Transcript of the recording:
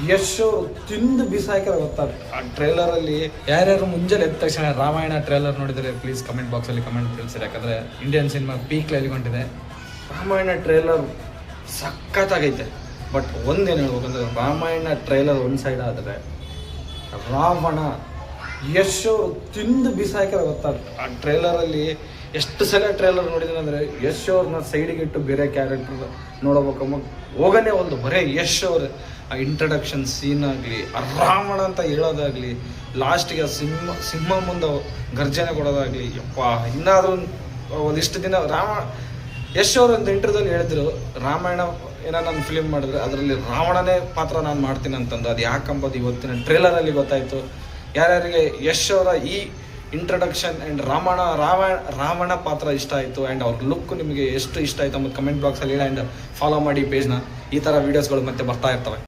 ಯಶ್ ಅವರು ತಿಂದು ಬಿಸಾಕಿರೋ ಗೊತ್ತಾ ಆ ಟ್ರೇಲರಲ್ಲಿ. ಯಾರ್ಯಾರು ಮುಂಜಾನೆ ಎದ್ದ ತಕ್ಷಣ ರಾಮಾಯಣ ಟ್ರೇಲರ್ ನೋಡಿದರೆ ಪ್ಲೀಸ್ ಕಮೆಂಟ್ ಬಾಕ್ಸಲ್ಲಿ ಕಮೆಂಟ್ ತಿಳಿಸಿರಿ. ಯಾಕಂದರೆ ಇಂಡಿಯನ್ ಸಿನಿಮಾ ಪೀಕ್ ಲೆವೆಲ್ಗೊಂಡಿದೆ. ರಾಮಾಯಣ ಟ್ರೇಲರ್ ಸಖತ್ತಾಗೈತೆ. ಬಟ್ ಒಂದೇನು ಹೇಳ್ಬೇಕಂದ್ರೆ ರಾಮಾಯಣ ಟ್ರೇಲರ್ ಒಂದು ಸೈಡ್ ಆದರೆ ರಾವಣ ಯಶ್ ಅವರು ತಿಂದು ಬಿಸಾಕಿರೋ ಗೊತ್ತಾ ಆ ಟ್ರೇಲರಲ್ಲಿ. ಎಷ್ಟು ಸಲ ಟ್ರೇಲರ್ ನೋಡಿದ್ದೀನಿ ಅಂದರೆ ಯಶ್ ಅವ್ರನ್ನ ಸೈಡಿಗೆ ಇಟ್ಟು ಬೇರೆ ಕ್ಯಾರೆಕ್ಟರ್ ನೋಡಬೇಕಮ್ಮ ಹೋಗನೇ ಒಂದು ಬರೇ ಯಶ್ ಅವ್ರ ಆ ಇಂಟ್ರಡಕ್ಷನ್ ಸೀನ್ ಆಗಲಿ, ಆ ರಾವಣ ಅಂತ ಹೇಳೋದಾಗಲಿ, ಲಾಸ್ಟಿಗೆ ಸಿಂಹ ಮುಂದೆ ಗರ್ಜನೆ ಕೊಡೋದಾಗಲಿ, ಯಪ್ಪ ಇನ್ನಾದರೂ ಒಂದಿಷ್ಟು ದಿನ ಯಶ್ ಅವರು ಒಂದು ಇಂಟರ್ವ್ಯೂದಲ್ಲಿ ಹೇಳಿದ್ರು ರಾಮಾಯಣ ಏನೋ ನಾನು ಫಿಲ್ಮ್ ಮಾಡಿದ್ರೆ ಅದರಲ್ಲಿ ರಾವಣನೇ ಪಾತ್ರ ನಾನು ಮಾಡ್ತೀನಿ ಅಂತಂದು. ಅದು ಯಾಕಂಬೋದು ಇವತ್ತಿನ ಟ್ರೇಲರಲ್ಲಿ ಗೊತ್ತಾಯಿತು. ಯಾರ್ಯಾರಿಗೆ ಯಶ್ ಅವರ ಈ ಇಂಟ್ರಡಕ್ಷನ್ ಆ್ಯಂಡ್ ರಾವಣ ಪಾತ್ರ ಇಷ್ಟ ಆಯಿತು ಆ್ಯಂಡ್ ಅವ್ರ ಲುಕ್ ನಿಮಗೆ ಎಷ್ಟು ಇಷ್ಟ ಆಯಿತು ಮತ್ತು ಕಮೆಂಟ್ ಬಾಕ್ಸಲ್ಲಿ ಹೇಳಿ. ಆ್ಯಂಡ್ ಫಾಲೋ ಮಾಡಿ ಪೇಜ್ನ. ಈ ಥರ ವೀಡಿಯೋಸ್ಗಳು ಮತ್ತೆ ಬರ್ತಾ ಇರ್ತವೆ.